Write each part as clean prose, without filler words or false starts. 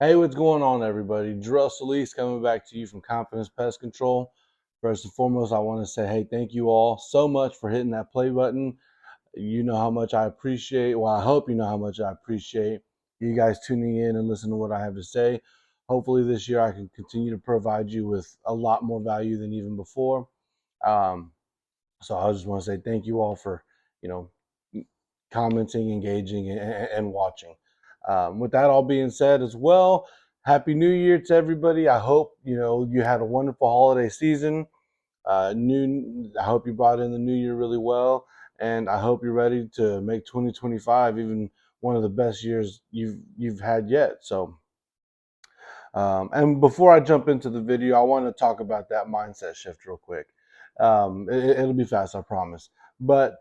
Hey, what's going on, everybody? Jarrell Solis coming back to you from Confidence Pest Control. First and foremost, I want to say, hey, thank you all so much for hitting that play button. You know how much I appreciate. Well, I hope you know how much I appreciate you guys tuning in and listening to what I have to say. Hopefully, this year I can continue to provide you with a lot more value than even before. Um, so I just want to say thank you all for, you know, commenting, engaging, and watching. With that all being said, as well, Happy New Year to everybody. I hope you had a wonderful holiday season. I hope you brought in the new year really well, and I hope you're ready to make 2025 even one of the best years you've had yet. So, and before I jump into the video, I want to talk about that mindset shift real quick. It'll be fast, I promise. But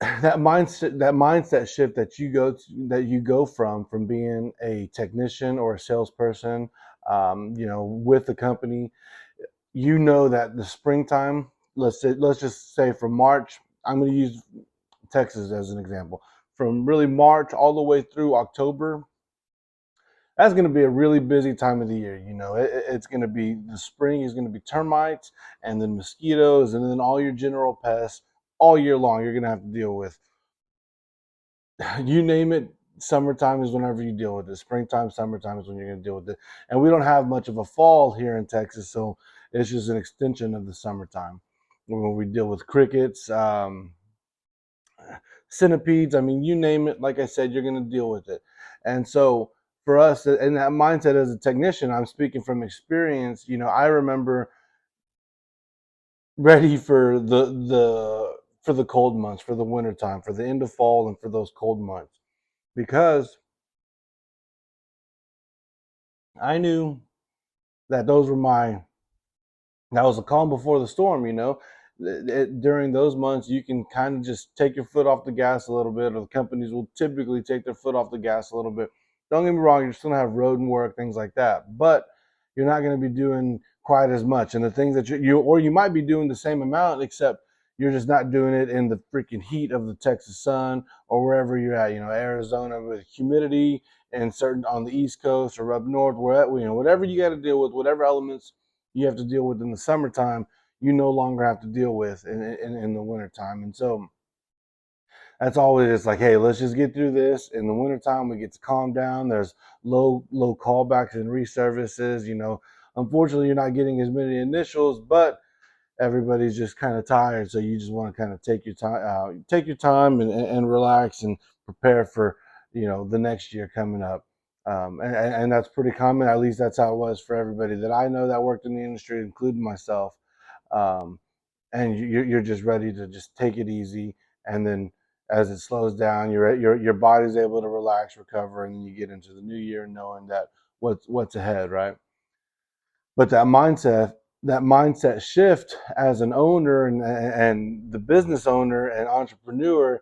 that mindset shift that you go from being a technician or a salesperson, with the company, that the springtime, let's just say from March. I'm going to use Texas as an example. From really March all the way through October, that's going to be a really busy time of the year. It's going to be, the spring is going to be termites and then mosquitoes and then all your general pests all year long. You're going to have to deal with, you name it. Summertime is whenever you deal with it. Springtime, summertime is when you're going to deal with it. And we don't have much of a fall here in Texas, so it's just an extension of the summertime when we deal with crickets, centipedes. I mean, you name it. Like I said, you're going to deal with it. And so for us, and that mindset as a technician, I'm speaking from experience. I remember ready for the cold months, for the winter time, for the end of fall, and for those cold months, because I knew that that was a calm before the storm. During those months, you can kind of just take your foot off the gas a little bit, or the companies will typically take their foot off the gas a little bit. Don't get me wrong, you're still gonna have road and work, things like that, but you're not going to be doing quite as much. And the things that or you might be doing the same amount, except you're just not doing it in the freaking heat of the Texas sun or wherever you're at. Arizona with humidity, and certain on the East Coast or up north, whatever you got to deal with, whatever elements you have to deal with in the summertime, you no longer have to deal with in the wintertime. And so that's always, it's like, hey, let's just get through this. In the wintertime, we get to calm down. There's low callbacks and reservices. Unfortunately, you're not getting as many initials, but everybody's just kind of tired. So you just want to kind of take your time and relax and prepare for the next year coming up. And that's pretty common. At least that's how it was for everybody that I know that worked in the industry, including myself. Um, and you're just ready to just take it easy, and then as it slows down, your body's able to relax, recover, and then you get into the new year knowing that what's ahead, right? But that mindset shift as an owner and the business owner and entrepreneur.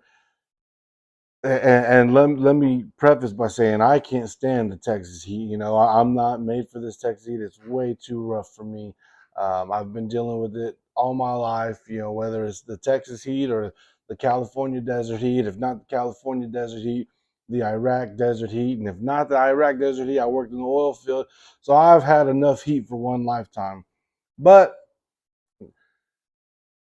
And let me preface by saying I can't stand the Texas heat. I'm not made for this Texas heat. It's way too rough for me. I've been dealing with it all my life, whether it's the Texas heat or the California desert heat. If not the California desert heat, the Iraq desert heat. And if not the Iraq desert heat, I worked in the oil field. So I've had enough heat for one lifetime. But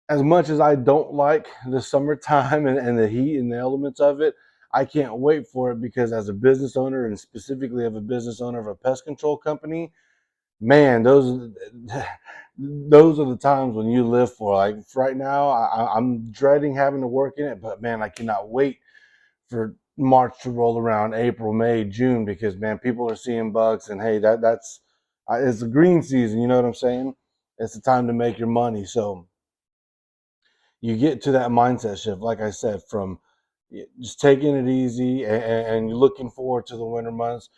as much as I don't like the summertime and the heat and the elements of it, I can't wait for it, because as a business owner, and specifically of a business owner of a pest control company, man, those are the times when you live for. Like right now, I'm dreading having to work in it, but man, I cannot wait for March to roll around, April, May, June, because man, people are seeing bugs, and hey, that's it's the green season. You know what I'm saying? It's the time to make your money. So you get to that mindset shift, like I said, from just taking it easy and you're looking forward to the winter months,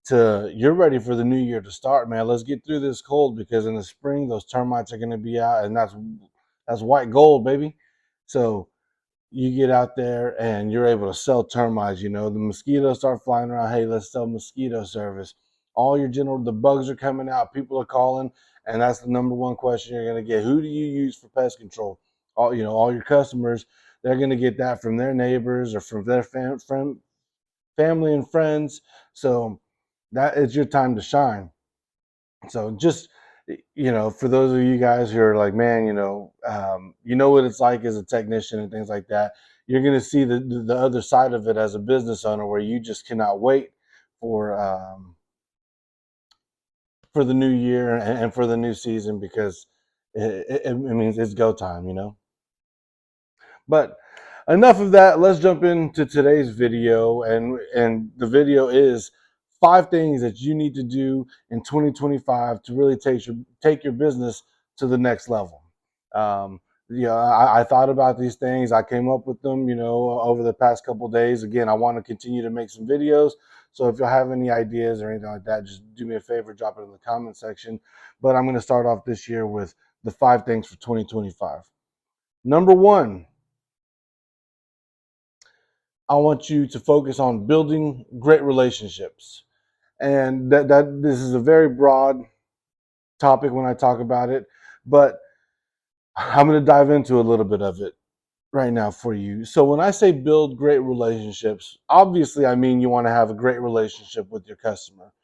to you're ready for the new year to start, man. Let's get through this cold, because in the spring those termites are going to be out, and that's white gold, baby. So you get out there and you're able to sell termites. The mosquitoes start flying around. Hey, let's sell mosquito service. The bugs are coming out. People are calling, and that's the number one question you're going to get. Who do you use for pest control? All your customers, they're going to get that from their neighbors or from their family and friends. So That is your time to shine. So just, for those of you guys who are like, man, you know what it's like as a technician and things like that, you're going to see the other side of it as a business owner, where you just cannot wait for for the new year and for the new season, because it means it's go time. But enough of that. Let's jump into today's video, and the video is 5 things that you need to do in 2025 to really take your business to the next level. Um, I thought about these things. I came up with them, over the past couple of days. Again, I want to continue to make some videos. So if you have any ideas or anything like that, just do me a favor, drop it in the comment section. But I'm going to start off this year with the 5 things for 2025. Number one, I want you to focus on building great relationships. And that this is a very broad topic when I talk about it, but I'm going to dive into a little bit of it right now for you. So when I say build great relationships, obviously I mean you want to have a great relationship with your customer.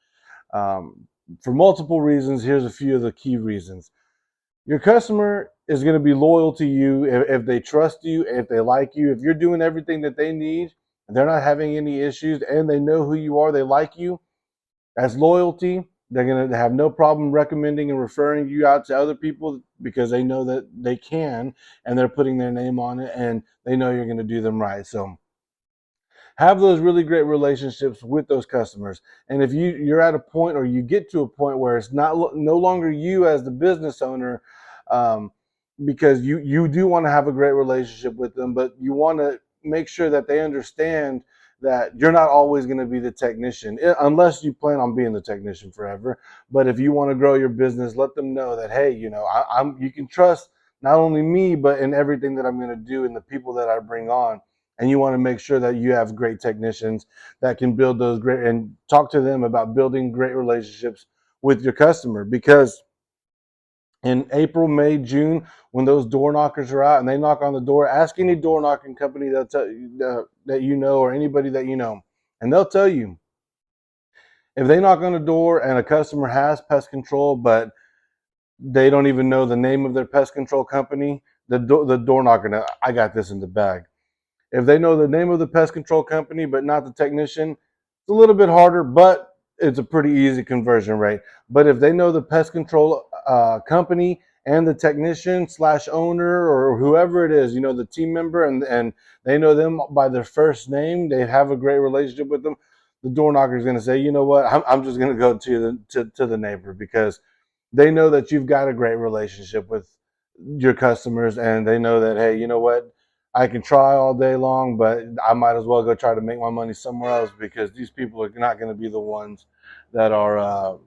Um, for multiple reasons, here's a few of the key reasons. Your customer is going to be loyal to you if they trust you, if they like you, if you're doing everything that they need, and they're not having any issues, and they know who you are, they like you. As loyalty, they're going to have no problem recommending and referring you out to other people because they know that they can, and they're putting their name on it, and they know you're going to do them right. So have those really great relationships with those customers. And if you're at a point, or you get to a point where it's no longer you as the business owner, um, because you do want to have a great relationship with them, but you want to make sure that they understand that you're not always going to be the technician, unless you plan on being the technician forever. But if you want to grow your business, let them know that, hey, you can trust not only me, but in everything that I'm going to do and the people that I bring on. And you want to make sure that you have great technicians that can build those great, and talk to them about building great relationships with your customer. Because in April, May, June, when those door knockers are out and they knock on the door, ask any door knocking company that you know, or anybody that you know, and they'll tell you. If they knock on the door and a customer has pest control, but they don't even know the name of their pest control company, the door knocker, I got this in the bag. If they know the name of the pest control company but not the technician, it's a little bit harder, but it's a pretty easy conversion rate. But if they know the pest control company and the technician slash owner or whoever it is, the team member, and they know them by their first name, they have a great relationship with them, the door knocker is going to say, you know what, I'm just going to go to the neighbor, because they know that you've got a great relationship with your customers, and they know that, hey, you know what, I can try all day long, but I might as well go try to make my money somewhere else, because these people are not going to be the ones that are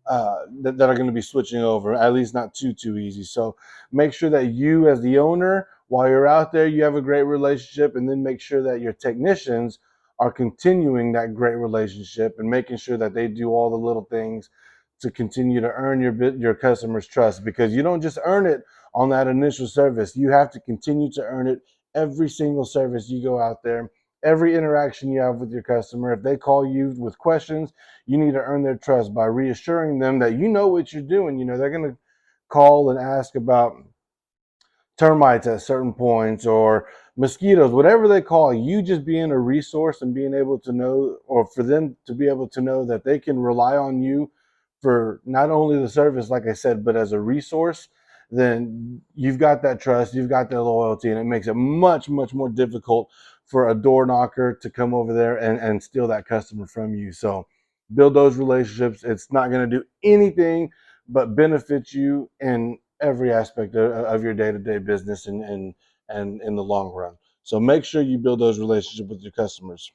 that are going to be switching over, at least not too easy. So make sure that you, as the owner, while you're out there, you have a great relationship, and then make sure that your technicians are continuing that great relationship and making sure that they do all the little things to continue to earn your customers' trust, because you don't just earn it on that initial service. You have to continue to earn it every single service you go out there, every interaction you have with your customer. If they call you with questions, you need to earn their trust by reassuring them that you know what you're doing. They're going to call and ask about termites at certain points, or mosquitoes, whatever they call you, just being a resource and being able to know, or for them to be able to know that they can rely on you for not only the service, like I said, but as a resource. Then you've got that trust, you've got that loyalty, and it makes it much, much more difficult for a door knocker to come over there and steal that customer from you. So build those relationships. It's not going to do anything but benefit you in every aspect of your day-to-day business, and in the long run. So make sure you build those relationships with your customers.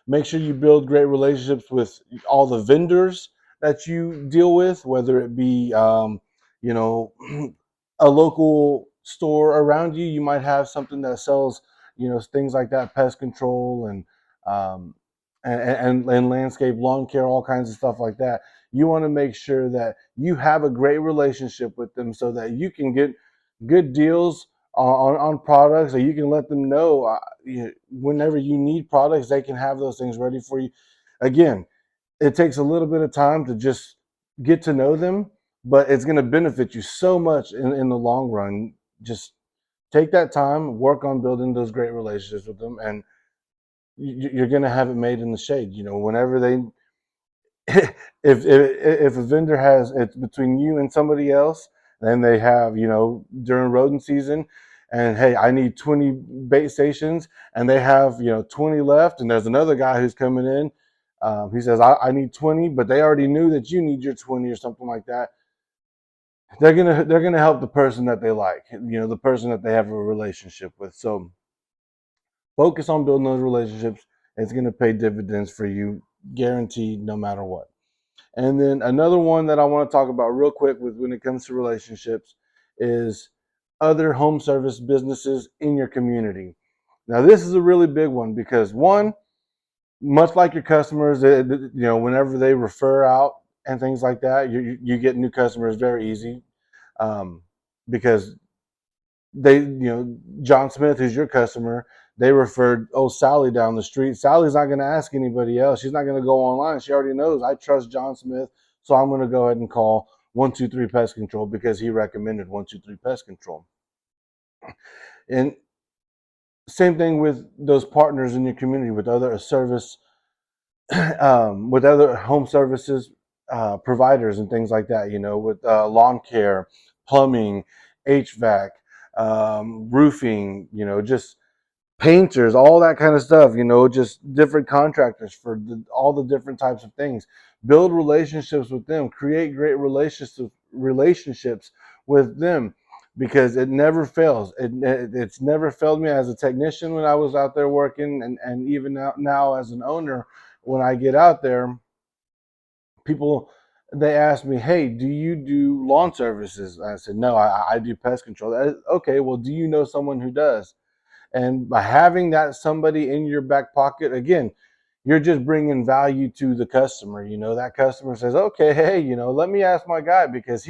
Make sure you build great relationships with all the vendors that you deal with, whether it be you know a local store around you. You might have something that sells things like that, pest control, um, and landscape lawn care, all kinds of stuff like that. You want to make sure that you have a great relationship with them, so that you can get good deals on products, or you can let them know whenever you need products, they can have those things ready for you. Again, it takes a little bit of time to just get to know them, but it's going to benefit you so much in the long run. Just take that time, work on building those great relationships with them, and you're going to have it made in the shade. Whenever they, if a vendor has it's between you and somebody else, then they have during rodent season, and hey, I need 20 bait stations, and they have 20 left, and there's another guy who's coming in. He says I need 20, but they already knew that you need your 20 or something like that. They're gonna help the person that they like, the person that they have a relationship with. So focus on building those relationships. It's gonna pay dividends for you, guaranteed, no matter what. And then another one that I want to talk about real quick with when it comes to relationships is other home service businesses in your community. Now, this is a really big one because one, much like your customers, whenever they refer out and things like that, you get new customers very easy, because John Smith, who's your customer, they referred Sally down the street. Sally's not going to ask anybody else. She's not going to go online. She already knows I trust John Smith, so I'm going to go ahead and call 123 Pest Control because he recommended 123 Pest Control. And same thing with those partners in your community with other service, with other home services providers and things like that. With lawn care, plumbing, HVAC, roofing. Just painters, all that kind of stuff, just different contractors for all the different types of things. Build relationships with them, create great relationships with them, because it never fails. It's never failed me as a technician when I was out there working, and even now as an owner, when I get out there, people, they ask me, hey, do you do lawn services? I said, no, I do pest control. Okay, well, do you know someone who does? And by having that somebody in your back pocket, again, you're just bringing value to the customer. That customer says, okay, hey, let me ask my guy, because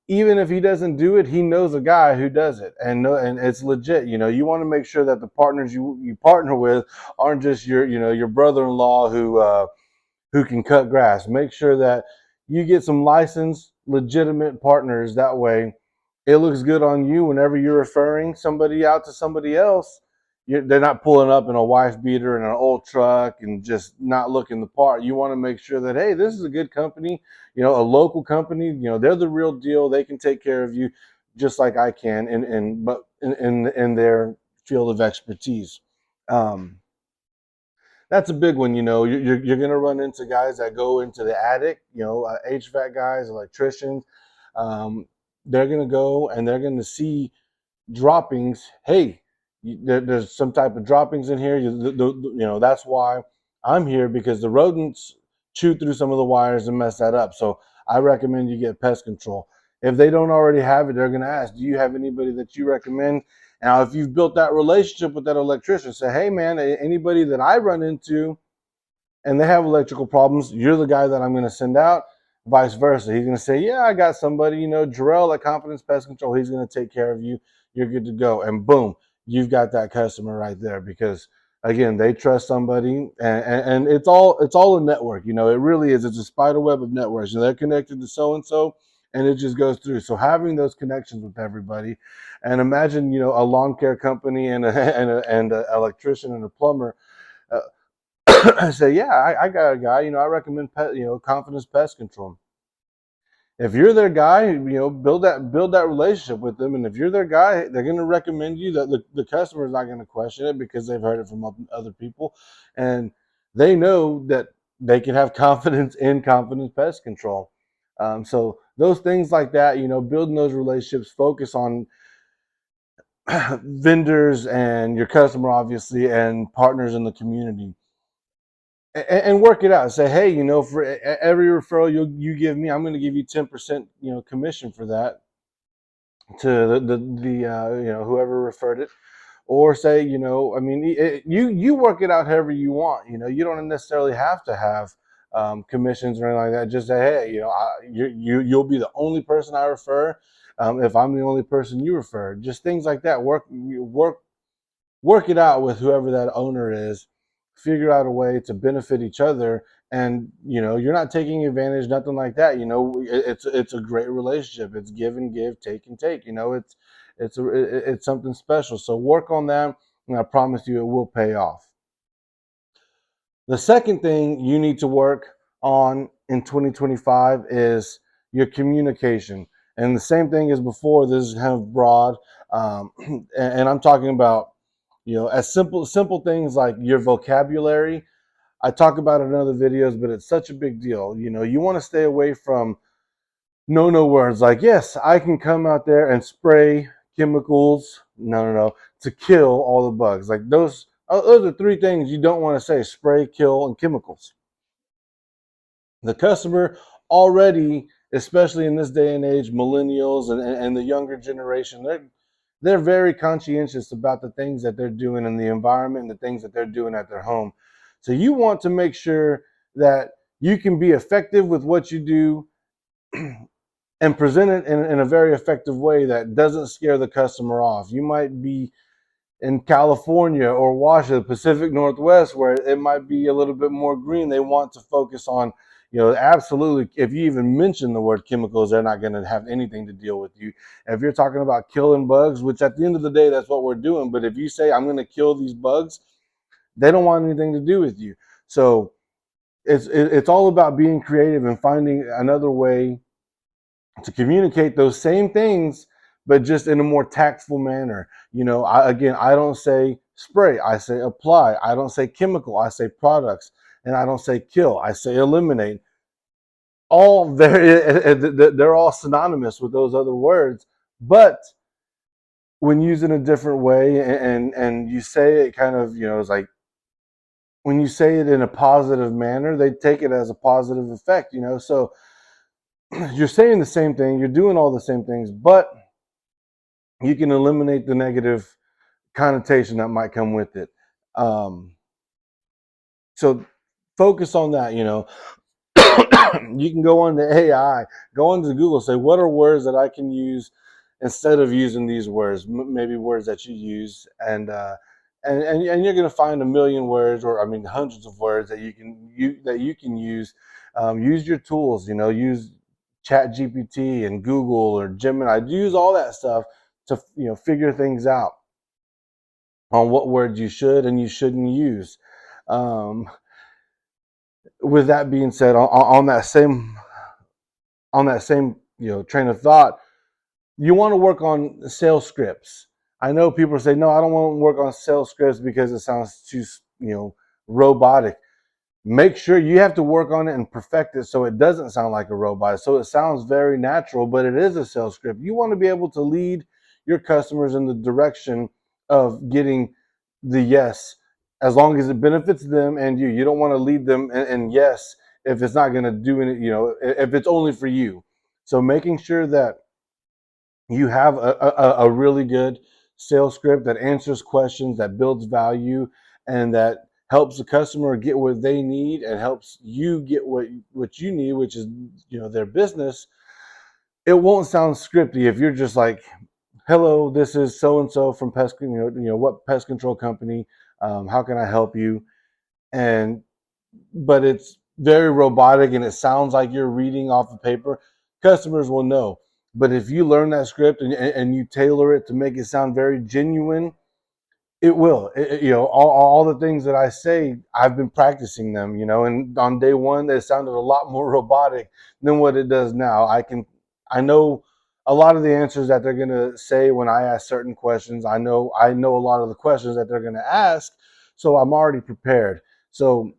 even if he doesn't do it, he knows a guy who does it, and it's legit. You want to make sure that the partners you partner with aren't just your brother-in-law who can cut grass. Make sure that you get some licensed, legitimate partners. That way, it looks good on you whenever you're referring somebody out to somebody else. They're not pulling up in a wife beater and an old truck and just not looking the part. You want to make sure that, hey, this is a good company, a local company. They're the real deal. They can take care of you just like I can, but in their field of expertise. Um, that's a big one. You're going to run into guys that go into the attic, HVAC guys, electricians. Um, they're going to go and they're going to see droppings. Hey, there's some type of droppings in here. That's why I'm here, because the rodents chew through some of the wires and mess that up. So I recommend you get pest control. If they don't already have it, they're going to ask, do you have anybody that you recommend? Now, if you've built that relationship with that electrician, say, hey, man, anybody that I run into and they have electrical problems, you're the guy that I'm going to send out. Vice versa. He's going to say, yeah, I got somebody, Jarrell at Confidence Pest Control. He's going to take care of you. You're good to go. And boom, you've got that customer right there, because again, they trust somebody, and it's all a network. It really is. It's a spider web of networks. They're connected to so-and-so, and it just goes through. So having those connections with everybody, and imagine, a lawn care company and an electrician and a plumber, say, yeah, I got a guy, I recommend Confidence Pest Control. If you're their guy, build that relationship with them. And if you're their guy, they're going to recommend you. That the customer is not going to question it, because they've heard it from other people, and they know that they can have confidence in Confidence Pest Control. So those things like that, building those relationships, focus on vendors and your customer, obviously, and partners in the community, and work it out. Say, hey, for every referral you give me, I'm going to give you 10%, commission for that, to the whoever referred it. Or say, I mean, you work it out however you want. You don't necessarily have to have commissions or anything like that. Just say, hey, you'll be the only person I refer, if I'm the only person you refer. Just things like that. Work it out with whoever that owner is. figure out a way to benefit each other. And you're not taking advantage, nothing like that. It's a great relationship. It's give and give, take and take. It's something special. So work on that, and I promise you it will pay off. The second thing you need to work on in 2025 is your communication. And the same thing as before, this is kind of broad. And I'm talking about, as simple things like your vocabulary. I talk about it in other videos, but it's such a big deal. You want to stay away from no words like, yes, I can come out there and spray chemicals. No, to kill all the bugs. Like those are three things you don't want to say: spray, kill, and chemicals. The customer already, especially in this day and age, millennials and the younger generation, they're very conscientious about the things that they're doing in the environment and the things that they're doing at their home. So you want to make sure that you can be effective with what you do and present it in a very effective way that doesn't scare the customer off. You might be in California or Washington, Pacific Northwest, where it might be a little bit more green. They want to focus on, absolutely, if you even mention the word chemicals, they're not going to have anything to deal with you. If you're talking about killing bugs, which at the end of the day, that's what we're doing. But if you say, I'm going to kill these bugs, they don't want anything to do with you. So it's all about being creative and finding another way to communicate those same things, but just in a more tactful manner. I don't say spray, I say apply. I don't say chemical, I say products. And I don't say kill, I say eliminate. All very, they're all synonymous with those other words, but when used in a different way, and you say it kind of, it's like when you say it in a positive manner, they take it as a positive effect. So you're saying the same thing, you're doing all the same things, but you can eliminate the negative connotation that might come with it. So focus on that. You can go on to AI, go on to Google, say, what are words that I can use instead of using these words? Maybe words that you use, and you're going to find a million words, or I mean, hundreds of words that you can use. Use your tools. Use Chat GPT and Google or Gemini. Use all that stuff to figure things out on what words you should and you shouldn't use. Um, with that being said, on that same train of thought, you want to work on sales scripts. I know people say, no, I don't want to work on sales scripts because it sounds too robotic. Make sure you have to work on it and perfect it so it doesn't sound like a robot, so it sounds very natural, but it is a sales script. You want to be able to lead your customers in the direction of getting the yes, as long as it benefits them and you don't want to lead them and yes if it's not going to do any, if it's only for you. So making sure that you have a really good sales script that answers questions, that builds value, and that helps the customer get what they need and helps you get what you need, which is their business. It won't sound scripty if you're just like, hello, this is so and so from what pest control company, how can I help you? And but it's very robotic and it sounds like you're reading off of paper. Customers will know. But if you learn that script and you tailor it to make it sound very genuine, it will. All the things that I say, I've been practicing them, and on day one, they sounded a lot more robotic than what it does now. I know a lot of the answers that they're going to say when I ask certain questions. I know a lot of the questions that they're going to ask, so I'm already prepared. So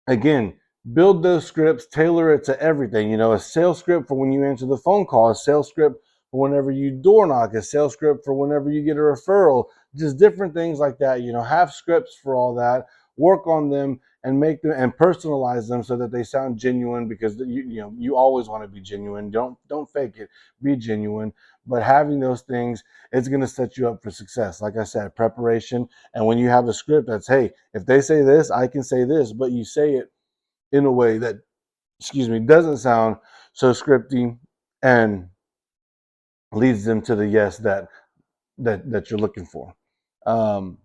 again, build those scripts, tailor it to everything. A sales script for when you answer the phone call, a sales script for whenever you door knock, a sales script for whenever you get a referral, just different things like that. Have scripts for all that, work on them and make them and personalize them so that they sound genuine, because you always want to be genuine. Don't fake it, be genuine. But having those things, it's going to set you up for success. Like I said, preparation. And when you have a script that's, hey, if they say this, I can say this, but you say it in a way that, doesn't sound so scripty and leads them to the yes that you're looking for. Um,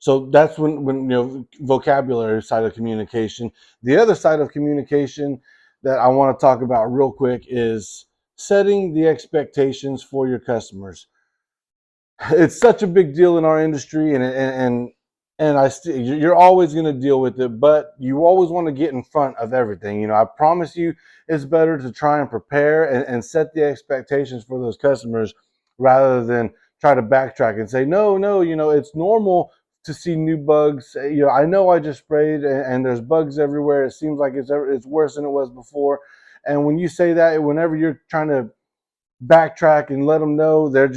So that's when vocabulary side of communication. The other side of communication that I want to talk about real quick is setting the expectations for your customers. It's such a big deal in our industry, and you're always going to deal with it, but you always want to get in front of everything. I promise you, it's better to try and prepare and set the expectations for those customers rather than try to backtrack and say, no, no, it's normal to see new bugs. I know I just sprayed and there's bugs everywhere. It seems like it's worse than it was before. And when you say that, whenever you're trying to backtrack and let them know, they're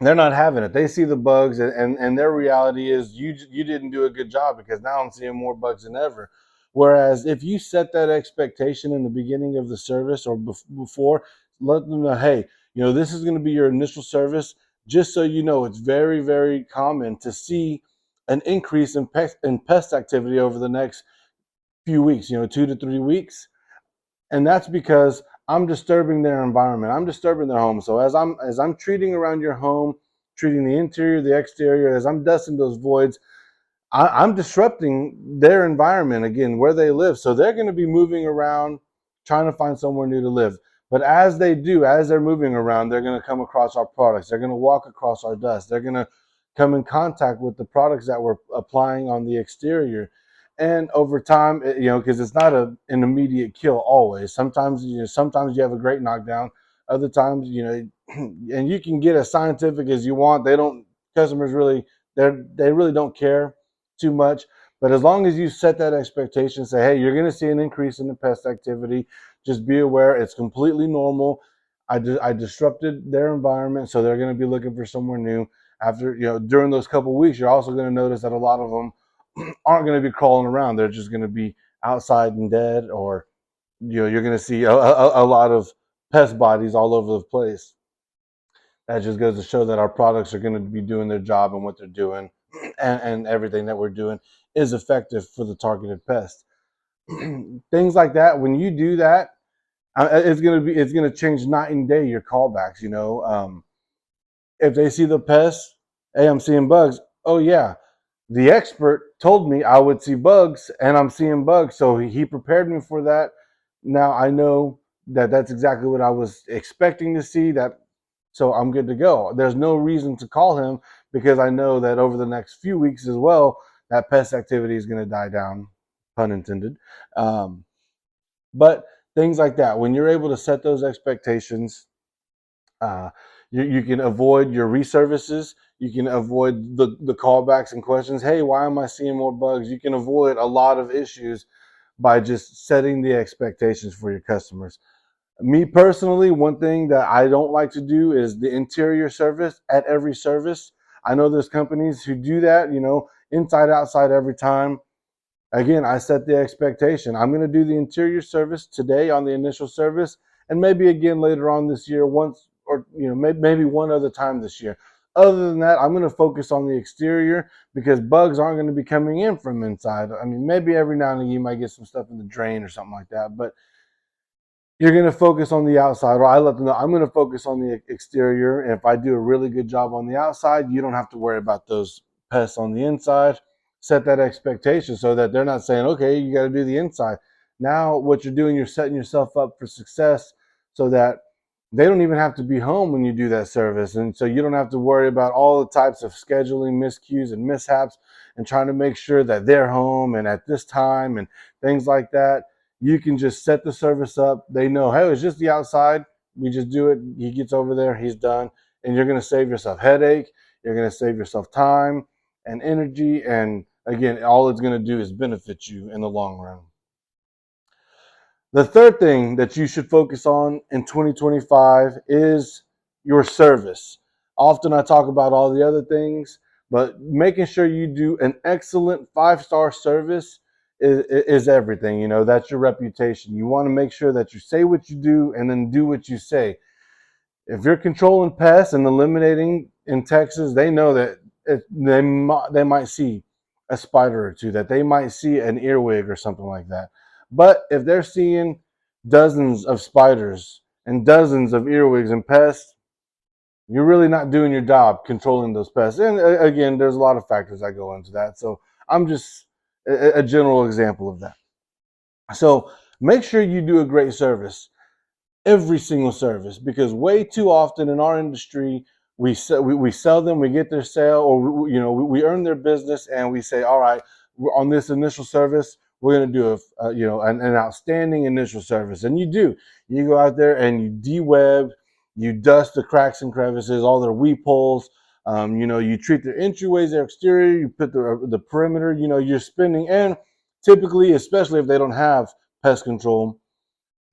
not having it. They see the bugs, and their reality is you didn't do a good job because now I'm seeing more bugs than ever. Whereas if you set that expectation in the beginning of the service or before, let them know, hey, this is going to be your initial service. Just so you know, it's very, very common to see an increase in pest activity over the next few weeks. 2 to 3 weeks, and that's because I'm disturbing their environment. I'm disturbing their home. So as I'm treating around your home, treating the interior, the exterior, as I'm dusting those voids, I'm disrupting their environment again, where they live. So they're going to be moving around, trying to find somewhere new to live. But as they're moving around, they're going to come across our products. They're going to walk across our dust. They're going to come in contact with the products that we're applying on the exterior. And over time, because it's not an immediate kill always. Sometimes you have a great knockdown. Other times, and you can get as scientific as you want. Customers really, they really don't care too much. But as long as you set that expectation, say, hey, you're going to see an increase in the pest activity. Just be aware it's completely normal. I disrupted their environment, so they're going to be looking for somewhere new. After, during those couple of weeks, you're also going to notice that a lot of them aren't going to be crawling around. They're just going to be outside and dead, or you're going to see a lot of pest bodies all over the place. That just goes to show that our products are going to be doing their job, and what they're doing and everything that we're doing is effective for the targeted pest. Things like that. When you do that, it's gonna change night and day your callbacks. If they see the pest, hey, I'm seeing bugs. Oh yeah, the expert told me I would see bugs, and I'm seeing bugs, so he prepared me for that. Now I know that that's exactly what I was expecting to see. So I'm good to go. There's no reason to call him because I know that over the next few weeks as well, that pest activity is going to die down, pun intended. Um, but things like that, when you're able to set those expectations, uh, you can avoid your reservices. You can avoid the callbacks and questions. Hey, why am I seeing more bugs? You can avoid a lot of issues by just setting the expectations for your customers. Me personally, one thing that I don't like to do is the interior service at every service. I know there's companies who do that, inside, outside every time. Again, I set the expectation. I'm going to do the interior service today on the initial service, and maybe again later on this year, once, or maybe one other time this year. Other than that, I'm going to focus on the exterior because bugs aren't going to be coming in from inside. I mean, maybe every now and then you might get some stuff in the drain or something like that, but you're going to focus on the outside, or I let them know I'm going to focus on the exterior. And if I do a really good job on the outside, you don't have to worry about those pests on the inside. Set that expectation so that they're not saying, okay, you got to do the inside. Now, what you're doing, you're setting yourself up for success so that they don't even have to be home when you do that service. And so you don't have to worry about all the types of scheduling miscues and mishaps and trying to make sure that they're home and at this time and things like that. You can just set the service up. They know, hey, it's just the outside. We just do it. He gets over there, he's done. And you're going to save yourself headache. You're going to save yourself time and energy. And again, all it's going to do is benefit you in the long run. The third thing that you should focus on in 2025 is your service. Often I talk about all the other things, but making sure you do an excellent 5-star service is everything. That's your reputation. You want to make sure that you say what you do and then do what you say. If you're controlling pests and eliminating in Texas, they know that they might see a spider or two, that they might see an earwig or something like that. But if they're seeing dozens of spiders and dozens of earwigs and pests, you're really not doing your job controlling those pests. And again, there's a lot of factors that go into that. So I'm just a general example of that. So make sure you do a great service, every single service, because way too often in our industry we sell them, we get their sale, or we earn their business, and we say, all right, on this initial service we're going to do an outstanding initial service. And you go out there and you de-web, you dust the cracks and crevices, all their weep holes. You treat their entryways, their exterior, you put the perimeter. You're spending, and typically, especially if they don't have pest control,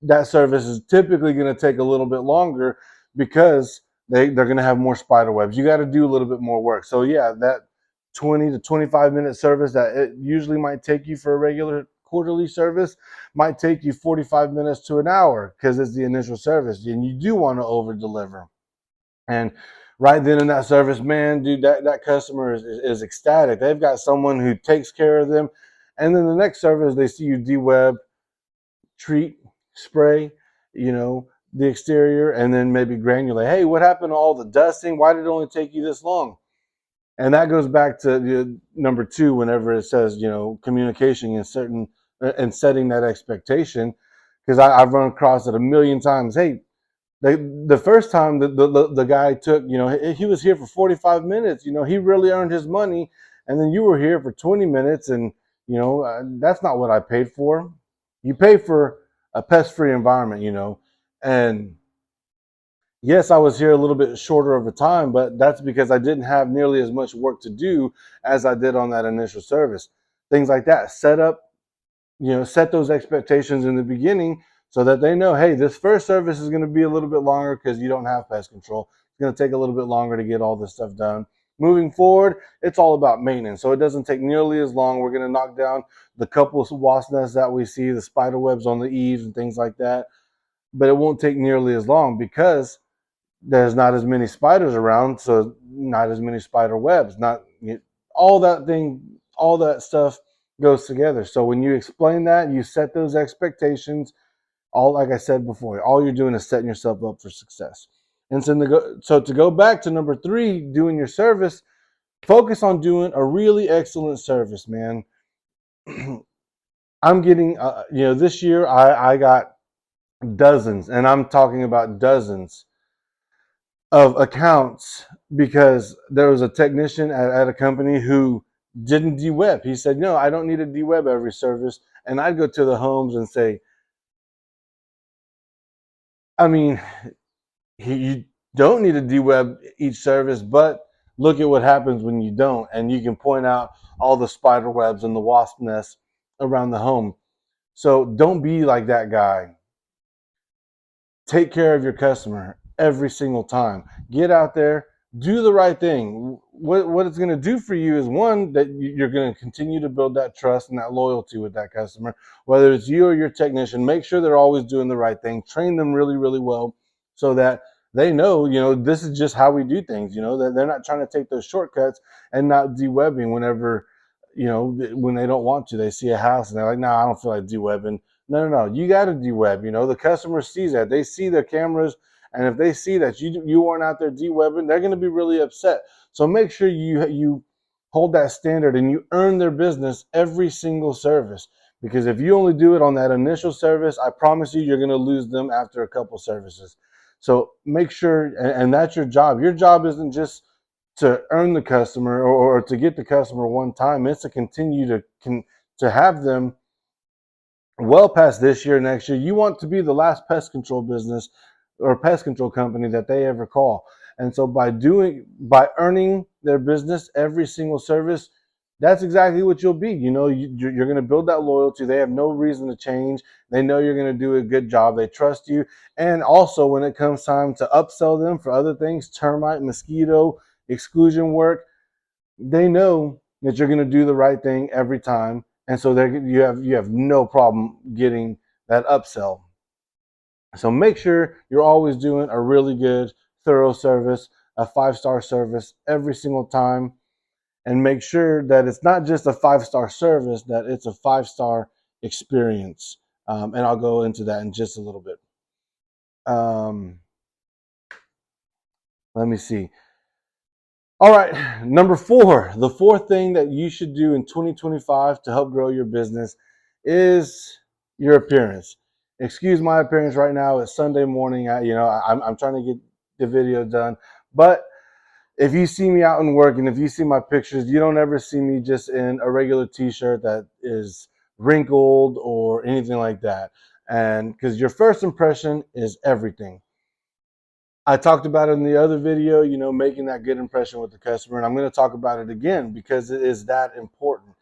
that service is typically going to take a little bit longer because they're going to have more spider webs. You got to do a little bit more work. So yeah, that 20 to 25-minute service that it usually might take you for a regular quarterly service might take you 45 minutes to an hour because it's the initial service, and you do want to over deliver. And right then in that service, man, dude, that customer is ecstatic. They've got someone who takes care of them. And then the next service, they see you de-web, treat, spray, the exterior, and then maybe granulate. Hey, what happened to all the dusting? Why did it only take you this long? And that goes back to number two, whenever it says, communication and setting that expectation. Because I've run across it a million times. Hey, the first time the guy took, he was here for 45 minutes. He really earned his money. And then you were here for 20 minutes, and, that's not what I paid for. You pay for a pest-free environment, and yes, I was here a little bit shorter of a time, but that's because I didn't have nearly as much work to do as I did on that initial service. Things like that. Set those expectations in the beginning so that they know, hey, this first service is going to be a little bit longer because you don't have pest control. It's going to take a little bit longer to get all this stuff done. Moving forward, it's all about maintenance. So it doesn't take nearly as long. We're going to knock down the couple of wasp nests that we see, the spider webs on the eaves and things like that. But it won't take nearly as long because there's not as many spiders around, so not as many spider webs. Not all that thing, all that stuff goes together. So when you explain that, you set those expectations. All, like I said before, all you're doing is setting yourself up for success. And so to go back to number three, doing your service, focus on doing a really excellent service, man. I'm getting, this year I got dozens, and I'm talking about dozens of accounts because there was a technician at a company who didn't de-web. He said, no, I don't need to de-web every service. And I'd go to the homes and say, I mean, you don't need to de-web each service, but look at what happens when you don't. And you can point out all the spider webs and the wasp nests around the home. So don't be like that guy. Take care of your customer every single time. Get out there, do the right thing. What it's going to do for you is, one, that you're going to continue to build that trust and that loyalty with that customer. Whether it's you or your technician, make sure they're always doing the right thing. Train them really, really well so that they know, this is just how we do things, that they're not trying to take those shortcuts and not de-webbing whenever, when they don't want to. They see a house and they're like, no, I don't feel like de-webbing. No. You got to de-web. The customer sees that. They see their cameras, and if they see that you aren't out there de-webbing, they're going to be really upset. So make sure you hold that standard and you earn their business every single service. Because if you only do it on that initial service, I promise you, you're going to lose them after a couple services. So make sure, and that's your job. Your job isn't just to earn the customer or to get the customer one time. It's to continue to have them well past this year, next year. You want to be the last pest control business or pest control company that they ever call. And so by earning their business every single service, that's exactly what you'll be. You're going to build that loyalty. They have no reason to change. They know you're going to do a good job. They trust you. And also, when it comes time to upsell them for other things, termite, mosquito, exclusion work, they know that you're going to do the right thing every time, and so you have no problem getting that upsell. So make sure you're always doing a really good, thorough service, a 5-star service every single time, and make sure that it's not just a 5-star service, that it's a 5-star experience. And I'll go into that in just a little bit. Um, Let me see. All right, number four, the fourth thing that you should do in 2025 to help grow your business is your appearance. Excuse my appearance right now. It's Sunday morning. I'm trying to get the video done, but if you see me out and working, if you see my pictures, you don't ever see me just in a regular t-shirt that is wrinkled or anything like that. And because your first impression is everything. I talked about it in the other video, making that good impression with the customer. And I'm going to talk about it again because it is that important.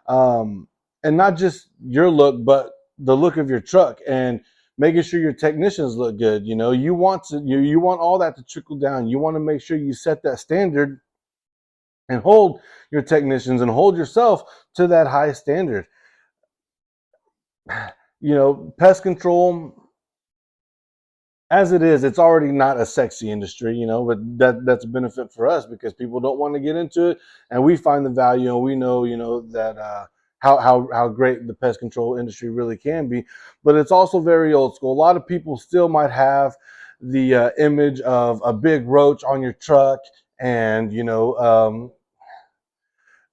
Um, and not just your look, but the look of your truck and making sure your technicians look good. You want all that to trickle down. You want to make sure you set that standard and hold your technicians and hold yourself to that high standard. Pest control, as it is, it's already not a sexy industry, but that's a benefit for us because people don't want to get into it, and we find the value, and we know, that how great the pest control industry really can be. But it's also very old school. A lot of people still might have the image of a big roach on your truck, and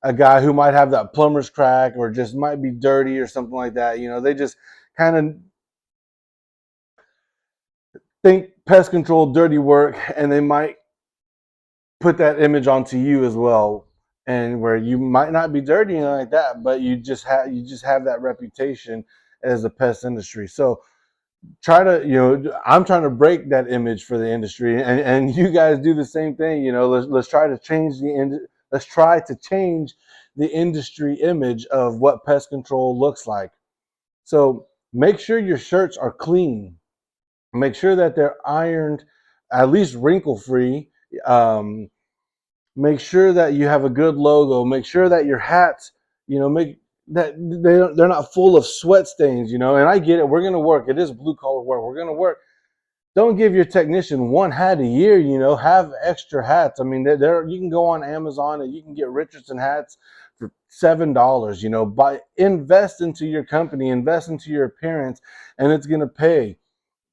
a guy who might have that plumber's crack or just might be dirty or something like that. They just kind of think pest control dirty work, and they might put that image onto you as well, and where you might not be dirty and like that, but you just have that reputation as the pest industry. So I'm trying to break that image for the industry, and you guys do the same thing. Let's try to change let's try to change the industry image of what pest control looks like. So make sure your shirts are clean. Make sure that they're ironed, at least wrinkle free. Um, Make sure that you have a good logo. Make sure that your hats, make that they're not full of sweat stains. And I get it. We're gonna work. It is blue collar work. We're gonna work. Don't give your technician one hat a year. Have extra hats. I mean, there you can go on Amazon and you can get Richardson hats for $7. Invest into your company, invest into your appearance, and it's gonna pay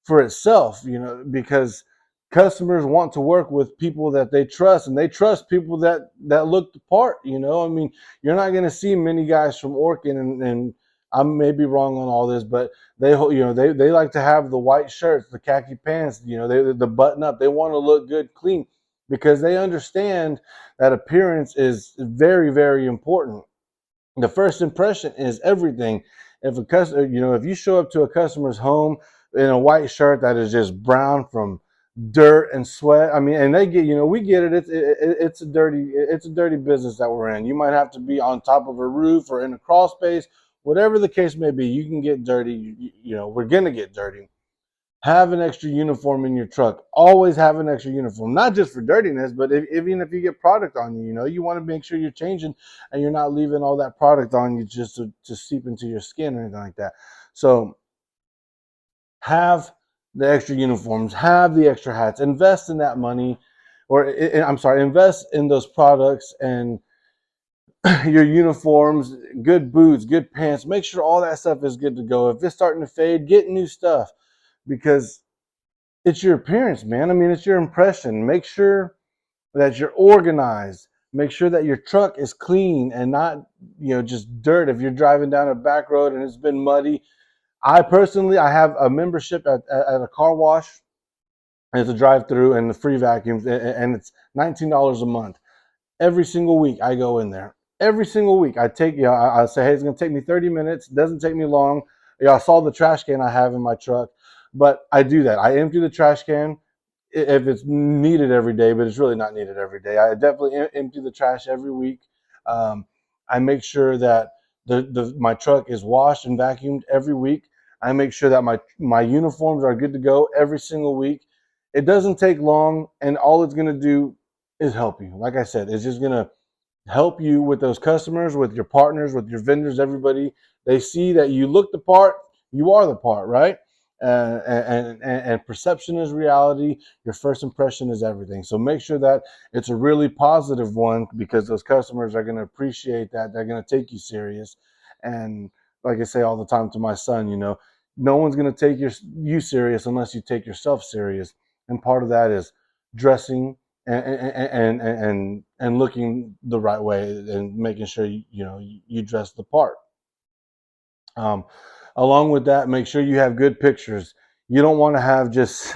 for itself, because customers want to work with people that they trust, and they trust people that look the part. I mean, you're not going to see many guys from Orkin, and I may be wrong on all this, but they like to have the white shirts, the khaki pants, the button up. They want to look good, clean, because they understand that appearance is very, very important. The first impression is everything. If a customer, if you show up to a customer's home in a white shirt that is just brown from dirt and sweat, I mean, and they get, we get it. It's a dirty business that we're in. You might have to be on top of a roof or in a crawl space, whatever the case may be. You can get dirty. We're gonna get dirty. Have an extra uniform in your truck. Always have an extra uniform, not just for dirtiness, but even if you get product on you, you want to make sure you're changing and you're not leaving all that product on you just to seep into your skin or anything like that. So have the extra uniforms, have the extra hats, invest in that money, I'm sorry, invest in those products and your uniforms, good boots, good pants. Make sure all that stuff is good to go. If it's starting to fade, get new stuff, because it's your appearance, man. I mean, it's your impression. Make sure that you're organized. Make sure that your truck is clean and not, just dirt. If you're driving down a back road and it's been muddy, I have a membership at a car wash. And it's a drive-through and the free vacuums, and it's $19 a month. Every single week I go in there. Every single week I say, hey, it's going to take me 30 minutes. It doesn't take me long. I saw the trash can I have in my truck, but I do that. I empty the trash can if it's needed every day, but it's really not needed every day. I definitely empty the trash every week. Um, I make sure that my truck is washed and vacuumed every week. I make sure that my uniforms are good to go every single week. It doesn't take long, and all it's going to do is help you. Like I said, it's just going to help you with those customers, with your partners, with your vendors, everybody. They see that you look the part, you are the part, right? And perception is reality. Your first impression is everything. So make sure that it's a really positive one, because those customers are going to appreciate that. They're going to take you serious. And like I say all the time to my son, no one's going to take you serious unless you take yourself serious. And part of that is dressing and looking the right way and making sure you dress the part. Um, Along with that, make sure you have good pictures. You don't want to have just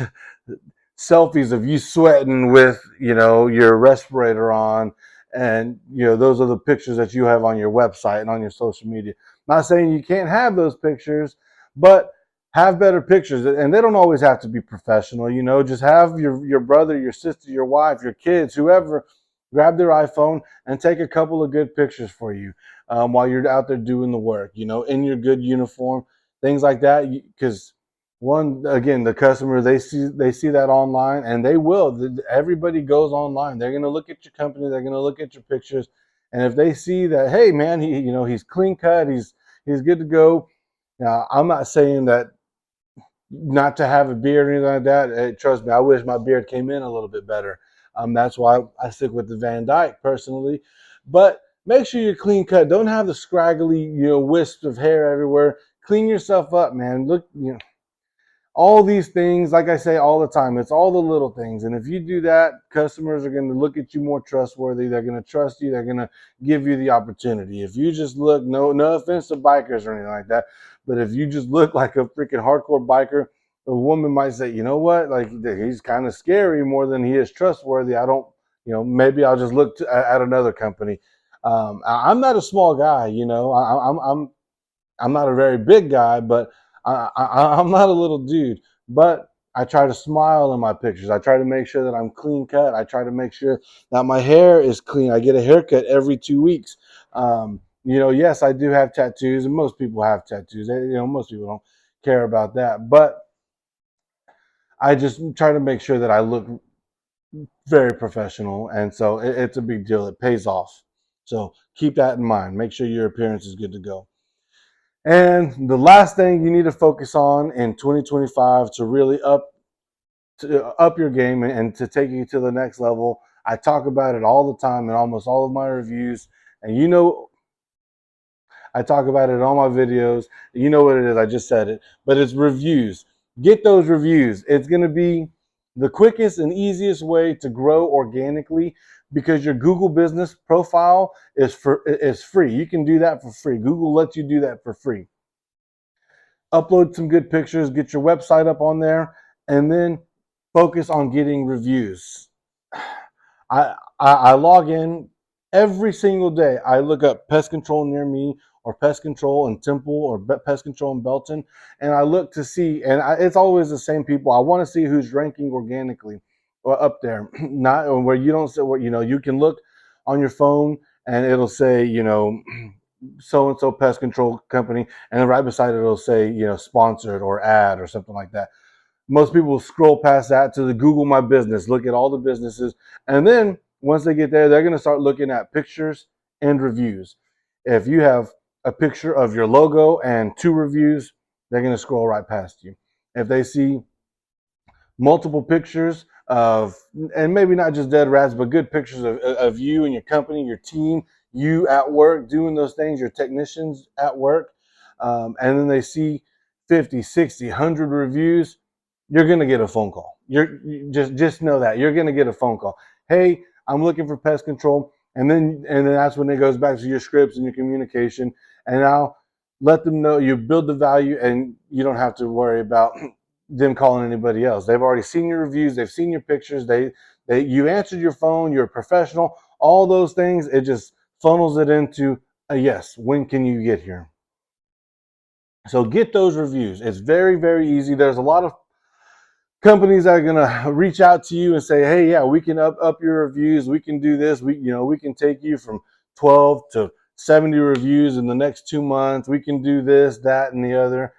selfies of you sweating with your respirator on, and those are the pictures that you have on your website and on your social media. Not saying you can't have those pictures, but have better pictures, and they don't always have to be professional. Just have your brother, your sister, your wife, your kids, whoever, grab their iPhone and take a couple of good pictures for you while you're out there doing the work, in your good uniform, things like that. Because one, again, the customer, they see that online, and they will. Everybody goes online. They're going to look at your company. They're going to look at your pictures, and if they see that, hey man, he's clean cut, he's good to go. Now, I'm not saying that not to have a beard or anything like that. Trust me, I wish my beard came in a little bit better. That's why I stick with the Van Dyke personally. But make sure you're clean cut. Don't have the scraggly, wisps of hair everywhere. Clean yourself up, man. Look, all these things, like I say all the time, it's all the little things. And if you do that, customers are going to look at you more trustworthy. They're going to trust you. They're going to give you the opportunity. If you just look, no offense to bikers or anything like that, but if you just look like a freaking hardcore biker, a woman might say, you know what, like he's kind of scary more than he is trustworthy. I don't, maybe I'll just look at another company. I'm not a small guy, I'm not a very big guy, but I'm not a little dude. But I try to smile in my pictures. I try to make sure that I'm clean cut. I try to make sure that my hair is clean. I get a haircut every 2 weeks. Yes, I do have tattoos, and most people have tattoos. Most people don't care about that. But I just try to make sure that I look very professional, and so it's a big deal. It pays off. So keep that in mind. Make sure your appearance is good to go. And the last thing you need to focus on in 2025 to really up your game and to take you to the next level. I talk about it all the time in almost all of my reviews, and I talk about it in all my videos. You know what it is. I just said it, but it's reviews. Get those reviews. It's going to be the quickest and easiest way to grow organically because your Google business profile is free. You can do that for free. Google lets you do that for free. Upload some good pictures, get your website up on there, and then focus on getting reviews. I log in every single day. I look up pest control near me, or pest control in Temple, or pest control in Belton, and I look to see, and it's always the same people. I want to see who's ranking organically up there, not where you don't say what you can look on your phone and it'll say so and so pest control company, and then right beside it it'll say sponsored or ad or something like that. Most people will scroll past that to the Google My Business, look at all the businesses, and then once they get there, they're going to start looking at pictures and reviews. If you have a picture of your logo and 2 reviews, they're going to scroll right past you. If they see multiple pictures of, and maybe not just dead rats, but good pictures of you and your company, your team, you at work doing those things, your technicians at work, and then they see 50, 60, 100 reviews, you're going to get a phone call. You just know that you're going to get a phone call. Hey, I'm looking for pest control. And then that's when it goes back to your scripts and your communication. And now let them know you build the value, and you don't have to worry about them calling anybody else. They've already seen your reviews. They've seen your pictures. You answered your phone. You're a professional. All those things. It just funnels it into a yes. When can you get here? So get those reviews. It's very, very easy. There's a lot of companies that are going to reach out to you and say, hey, yeah, we can up your reviews. We can do this. We can take you from 12 to 70 reviews in the next 2 months. We can do this, that, and the other.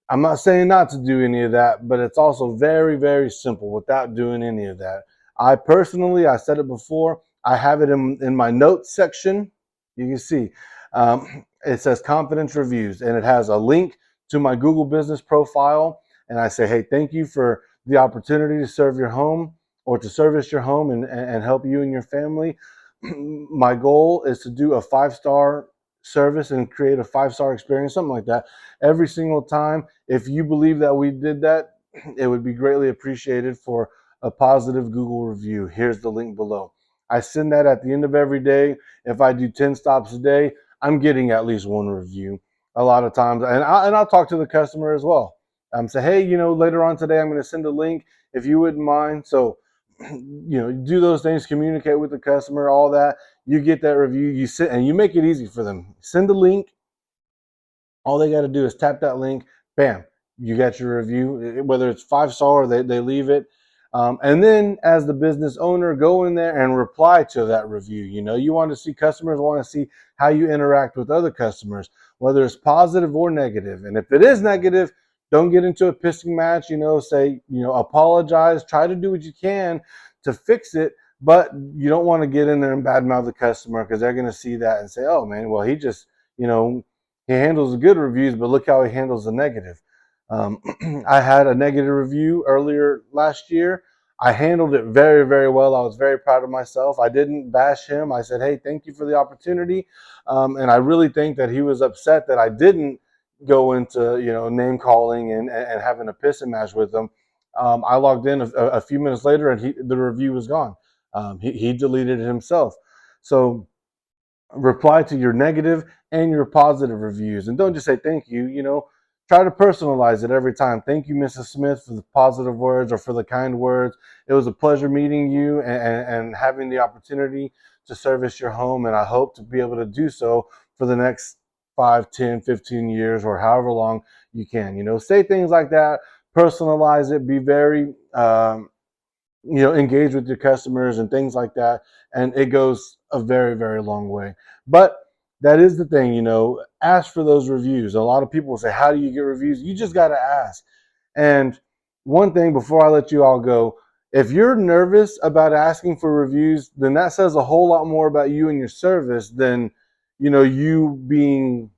I'm not saying not to do any of that, but it's also very, very simple without doing any of that. I personally, I said it before, I have it in my notes section. You can see it says confidence reviews, and it has a link to my Google business profile. And I say, hey, thank you for the opportunity to serve your home, or to service your home and help you and your family. My goal is to do a 5-star service and create a 5-star experience, something like that, every single time. If you believe that we did that, it would be greatly appreciated for a positive Google review. Here's the link below. I send that at the end of every day. If I do 10 stops a day, I'm getting at least one review a lot of times. And I'll talk to the customer as well. Say, hey, later on today, I'm going to send a link if you wouldn't mind. So, do those things, communicate with the customer, all that. You get that review, you sit and you make it easy for them. Send a link. All they got to do is tap that link. Bam, you got your review. Whether it's 5-star or they leave it. And then as the business owner, go in there and reply to that review. You want to see customers want to see how you interact with other customers, whether it's positive or negative. And if it is negative, don't get into a pissing match. Say, apologize, try to do what you can to fix it. But you don't want to get in there and badmouth the customer, because they're going to see that and say, oh man, well, he just, he handles the good reviews, but look how he handles the negative. I had a negative review earlier last year. I handled it very, very well. I was very proud of myself. I didn't bash him. I said, hey, thank you for the opportunity. And I really think that he was upset that I didn't go into, name calling and having a pissing match with him. I logged in a few minutes later and the review was gone. He deleted it himself. So reply to your negative and your positive reviews, and don't just say thank you. Try to personalize it every time. Thank you, Mrs. Smith, for the positive words or for the kind words. It was a pleasure meeting you and having the opportunity to service your home, and I hope to be able to do so for the next 5, 10, 15 years or however long you can. Say things like that, personalize it, be very engage with your customers and things like that, and it goes a very, very long way. But that is the thing, ask for those reviews. A lot of people will say, how do you get reviews? You just got to ask. And one thing before I let you all go, if you're nervous about asking for reviews, then that says a whole lot more about you and your service than you being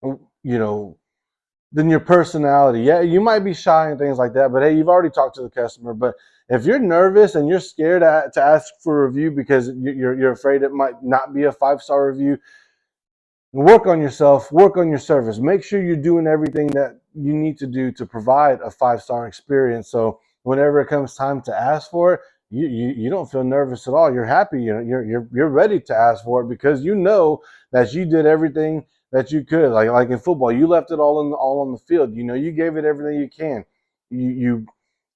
than your personality. Yeah, you might be shy and things like that, but hey, you've already talked to the customer. But if you're nervous and you're scared to ask for a review because you're afraid it might not be a 5-star review, work on yourself, work on your service. Make sure you're doing everything that you need to do to provide a 5-star experience. So whenever it comes time to ask for it, you don't feel nervous at all. You're happy. You're ready to ask for it because you know that you did everything that you could. Like in football, you left it all on the field. You gave it everything you can.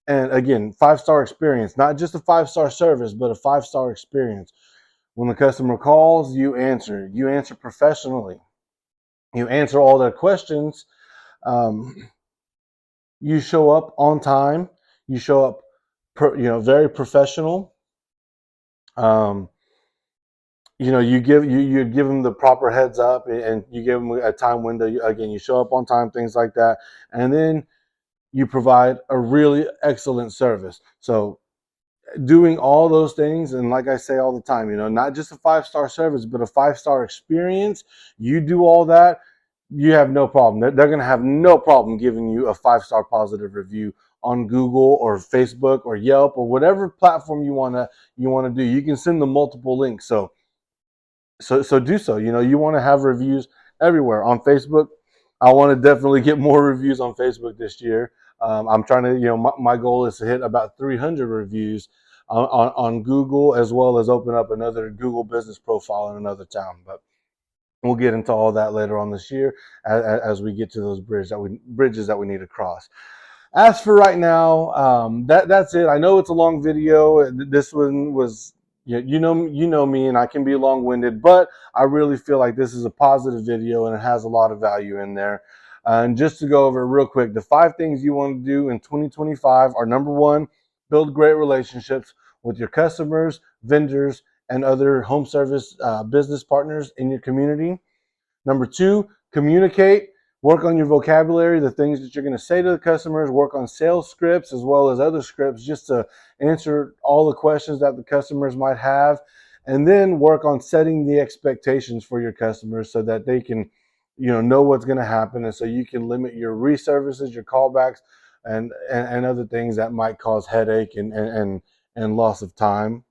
And again, 5-star experience, not just a 5-star service, but a 5-star experience. When the customer calls, you answer. You answer professionally. You answer all their questions. You show up on time. You show up, very professional. You give them the proper heads up, and you give them a time window. You show up on time, things like that, and then you provide a really excellent service. So doing all those things, and like I say all the time, not just a 5-star service, but a 5-star experience. You do all that, you have no problem. They're going to have no problem giving you a 5-star positive review on Google or Facebook or Yelp or whatever platform you want to do. You can send them multiple links. So do so. You want to have reviews everywhere. On Facebook, I want to definitely get more reviews on Facebook this year. I'm trying to, my goal is to hit about 300 reviews on Google, as well as open up another Google business profile in another town. But we'll get into all that later on this year as we get to those bridges that we need to cross. As for right now, that's it. I know it's a long video. This one was, you know me, and I can be long-winded, but I really feel like this is a positive video and it has a lot of value in there. And just to go over it real quick, the 5 things you want to do in 2025 are: number 1, build great relationships with your customers, vendors, and other home service business partners in your community. Number 2, communicate. Work on your vocabulary, the things that you're going to say to the customers. Work on sales scripts as well as other scripts, just to answer all the questions that the customers might have. And then work on setting the expectations for your customers so that they can, know what's going to happen, and so you can limit your reservices, your callbacks, and other things that might cause headache and loss of time.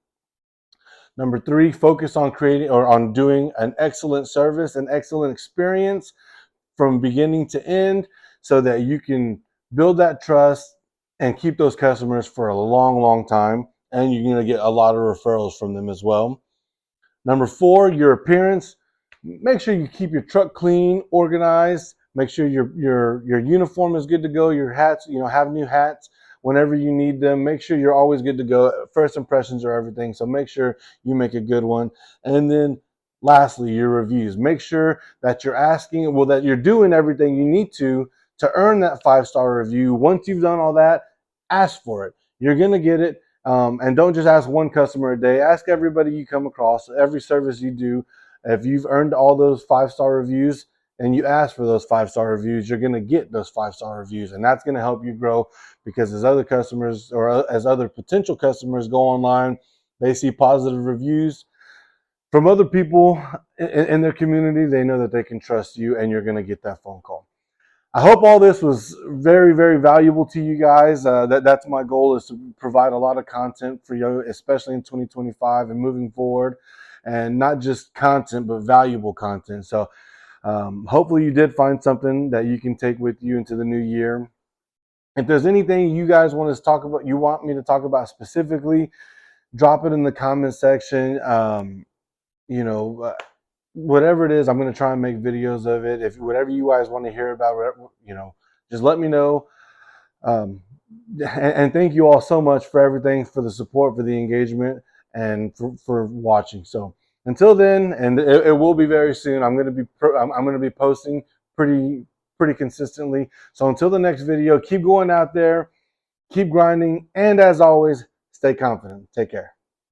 Number 3, focus on creating or on doing an excellent service, an excellent experience from beginning to end, so that you can build that trust, and keep those customers for a long, long time. And you're going to get a lot of referrals from them as well. Number 4, your appearance. Make sure you keep your truck clean, organized. Make sure your uniform is good to go. Your hats, have new hats whenever you need them. Make sure you're always good to go. First impressions are everything, so make sure you make a good one. And then lastly, your reviews. Make sure that that you're doing everything you need to earn that 5-star review. Once you've done all that, ask for it. You're going to get it. And don't just ask one customer a day. Ask everybody you come across, every service you do. If you've earned all those 5-star reviews and you ask for those 5-star reviews, you're going to get those 5-star reviews. And that's going to help you grow, because as other customers, or as other potential customers, go online, they see positive reviews from other people in their community. They know that they can trust you, and you're going to get that phone call. I hope all this was very, very valuable to you guys. That's my goal, is to provide a lot of content for you, especially in 2025 and moving forward, and not just content, but valuable content. So hopefully you did find something that you can take with you into the new year. If there's anything you guys want to talk about, you want me to talk about specifically, drop it in the comment section. You know, whatever it is, I'm going to try and make videos of it. If whatever you guys want to hear about, just let me know. And thank you all so much for everything, for the support, for the engagement, and for watching. So until then, and it will be very soon. I'm going to be posting pretty consistently. So until the next video, keep going out there, keep grinding, and as always, stay confident. Take care.